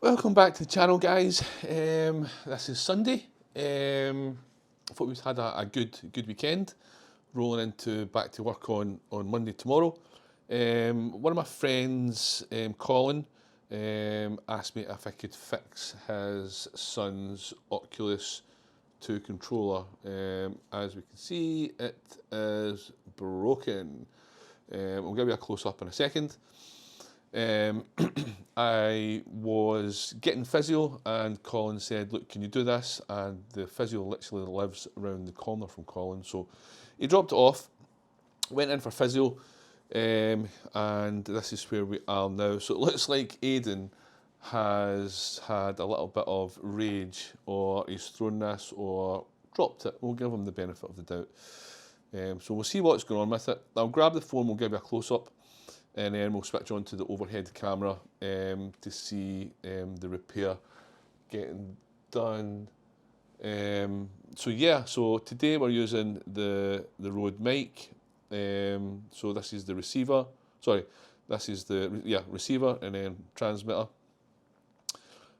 Welcome back to the channel, guys. This is Sunday. I thought we've had a good weekend. Rolling into back to work on Monday tomorrow. One of my friends, Colin, asked me if I could fix his son's Oculus 2 controller. As we can see, it is broken. We'll give you a close up in a second. I was getting physio and Colin said, look, can you do this? And the physio literally lives around the corner from Colin. So he dropped it off, went in for physio, and this is where we are now. So it looks like Aidan has had a little bit of rage, or he's thrown this or dropped it. We'll give him the benefit of the doubt. So we'll see what's going on with it. I'll grab the phone, we'll give you a close-up, and then we'll switch on to the overhead camera to see the repair getting done. So yeah, so today we're using the Rode mic. So this is the receiver. Sorry, this is the receiver and then transmitter.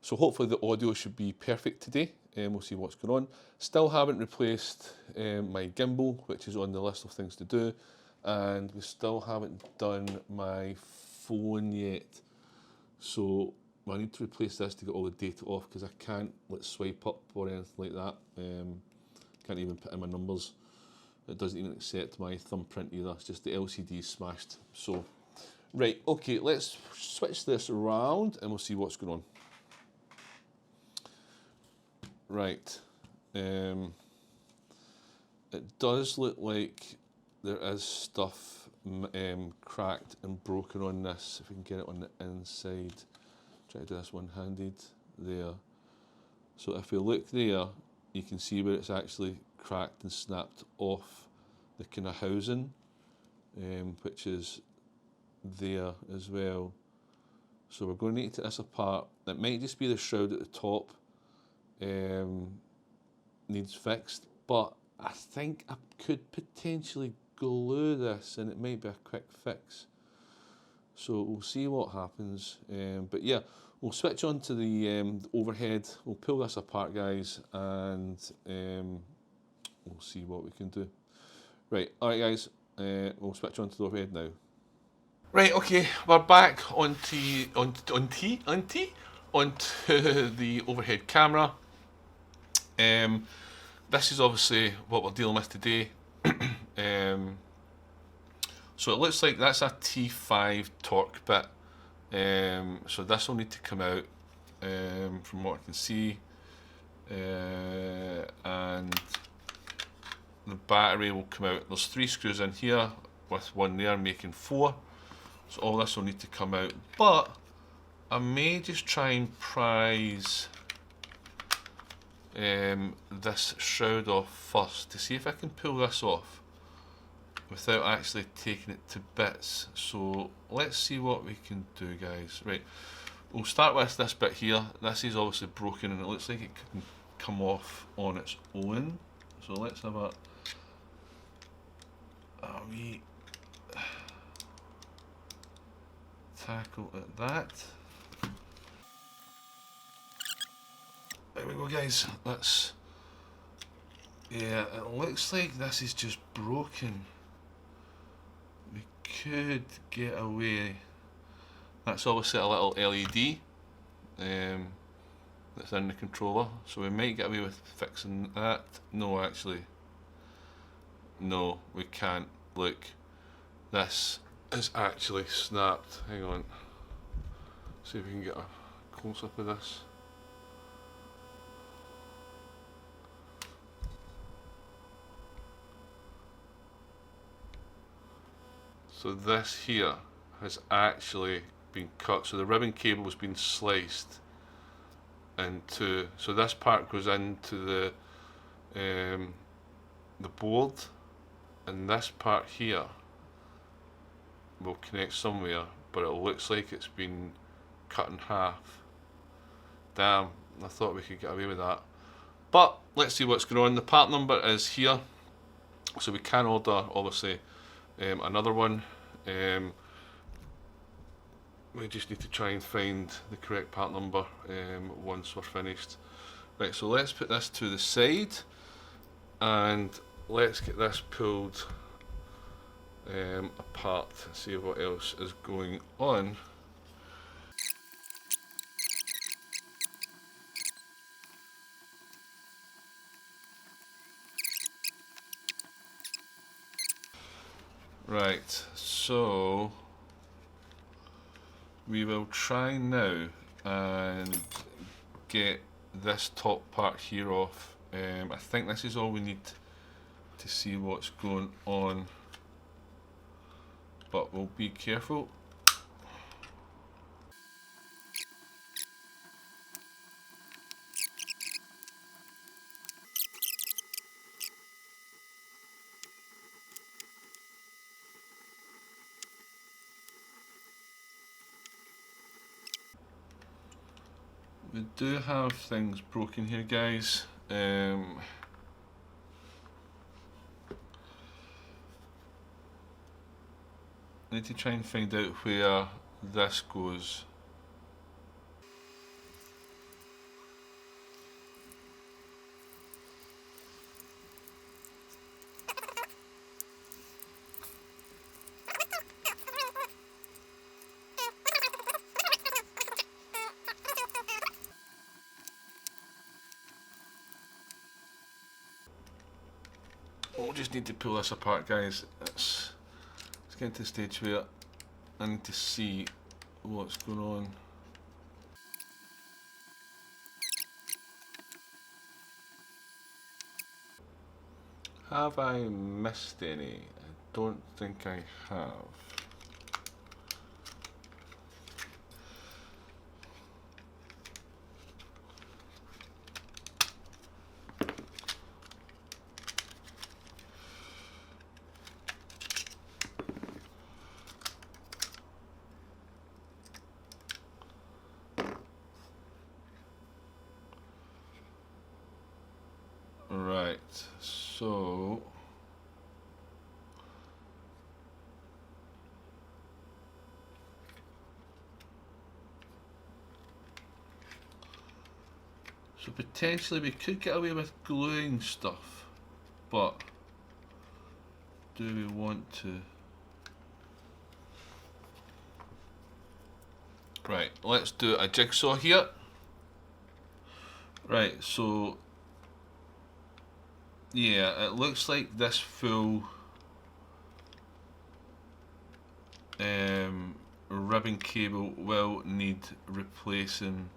So hopefully the audio should be perfect today, and we'll see what's going on. Still haven't replaced my gimbal, which is on the list of things to do. And we still haven't done my phone yet. So I need to replace this to get all the data off, because I can't swipe up or anything like that. Can't even put in my numbers. It doesn't even accept my thumbprint either. It's just the LCD smashed. So, right, okay, let's switch this around and we'll see what's going on. Right. It does look like there is stuff cracked and broken on this. If we can get it on the inside. Try to do this one-handed. There. So if we look there, you can see where it's actually cracked and snapped off the kind of housing, which is there as well. So we're going to need to take this apart. It might just be the shroud at the top needs fixed, but I think I could potentially glue this and it might be a quick fix. So we'll see what happens. But yeah, we'll switch on to the overhead. We'll pull this apart, guys, and we'll see what we can do. Right, alright guys, we'll switch on to the overhead now. Right, okay, we're back onto the overhead camera. This is obviously what we're dealing with today. So it looks like that's a T5 torque bit. So this will need to come out from what I can see. And the battery will come out. There's 3 screws in here with 1 there, making 4. So all this will need to come out. But I may just try and prise this shroud off first to see if I can pull this off without actually taking it to bits. So let's see what we can do, guys. Right, we'll start with this bit here. This is obviously broken and it looks like it can come off on its own. So let's have a wee tackle at that. There we go, guys. Yeah, it looks like this is just broken. We could get away. That's obviously a little LED that's in the controller, so we might get away with fixing that. No, actually, no, we can't. Look, this is actually snapped. Hang on. See if we can get a close up of this. So this here has actually been cut. So the ribbon cable has been sliced in two. So this part goes into the board, and this part here will connect somewhere, but it looks like it's been cut in half. Damn, I thought we could get away with that. But let's see what's going on. The part number is here, so we can order obviously another one. we just need to try and find the correct part number once we're finished. Right, so let's put this to the side and let's get this pulled apart, see what else is going on. Right, so we will try now and get this top part here off. I think this is all we need to see what's going on, but we'll be careful. We do have things broken here, guys. I need to try and find out where this goes. We'll just need to pull this apart, guys. Let's get to the stage where I need to see what's going on. Have I missed any? I don't think I have. Right, so potentially we could get away with gluing stuff, but do we want to? Right, let's do a jigsaw here. Right, so yeah, it looks like this full ribbon cable will need replacing.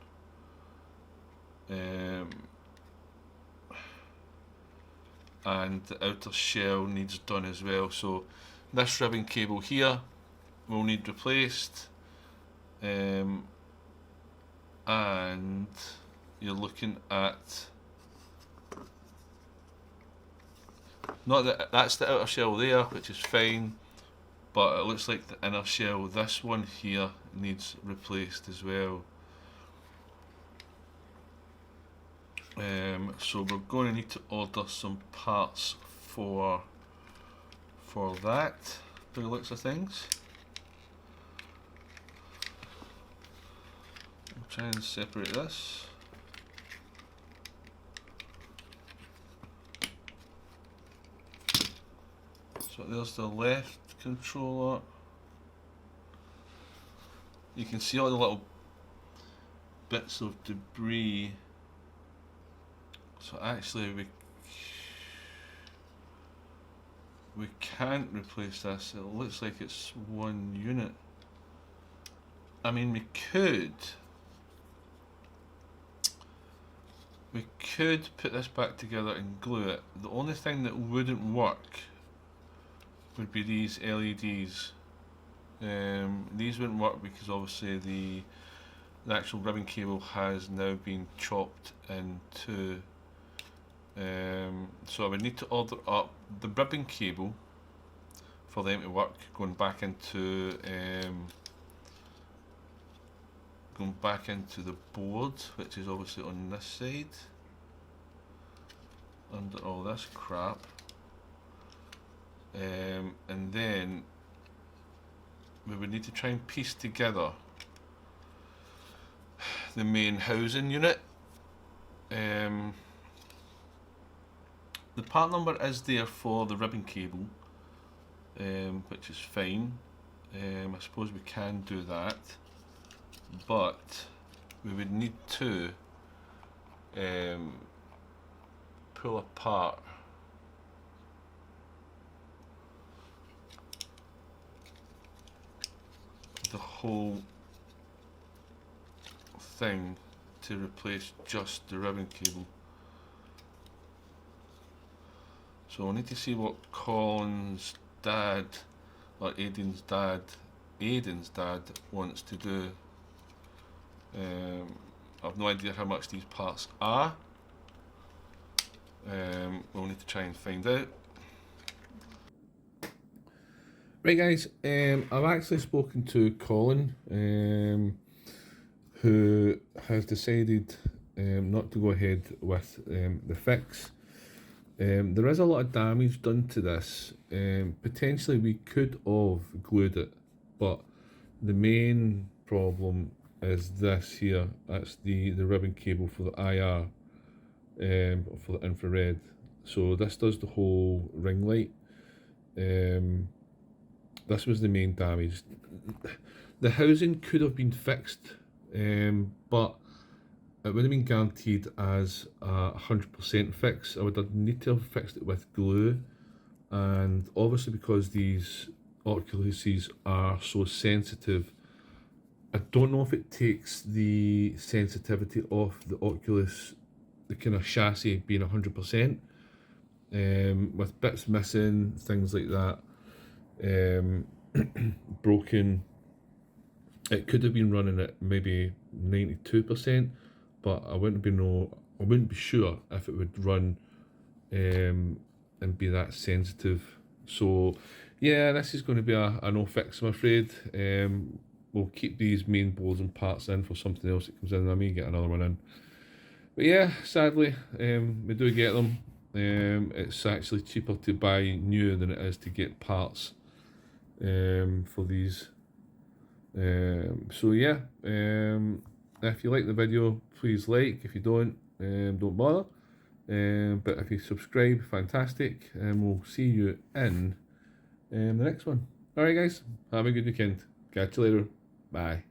And the outer shell needs done as well, so this ribbon cable here will need replaced, and you're looking at, not that that's the outer shell there, which is fine, but it looks like the inner shell, this one here, needs replaced as well. So we're going to need to order some parts for that, by the looks of things. I'll try and separate this. So there's the left controller. You can see all the little bits of debris. So actually we can't replace this. It looks like it's one unit. I mean, we could put this back together and glue it. The only thing that wouldn't work would be these LEDs. These wouldn't work because obviously the actual ribbon cable has now been chopped in two. So I would need to order up the ribbon cable for them to work, going back into the board, which is obviously on this side under all this crap, and then we would need to try and piece together the main housing unit. The part number is there for the ribbon cable, which is fine. I suppose we can do that, but we would need to pull apart the whole thing to replace just the ribbon cable. So I need to see what Colin's dad, or Aiden's dad wants to do. I've no idea how much these parts are. We'll need to try and find out. Right guys, I've actually spoken to Colin, who has decided not to go ahead with the fix. There is a lot of damage done to this. Potentially we could have glued it, but the main problem is this here. That's the ribbon cable for the IR, for the infrared. So this does the whole ring light. This was the main damage. The housing could have been fixed, but it would have been guaranteed as a 100% fix. I would have need to have fixed it with glue, and obviously because these Oculuses are so sensitive, I don't know if it takes the sensitivity off the Oculus, the kind of chassis being 100%, with bits missing, things like that, broken. It could have been running at maybe 92%, but I wouldn't be sure if it would run and be that sensitive. So yeah, this is going to be a no fix, I'm afraid. We'll keep these main boards and parts in for something else that comes in, and I may get another one in. But yeah, sadly, we do get them. It's actually cheaper to buy new than it is to get parts for these. So yeah, if you like the video, please like. If you don't bother. But if you subscribe, fantastic, and we'll see you in the next one. Alright guys, have a good weekend. Catch you later. Bye.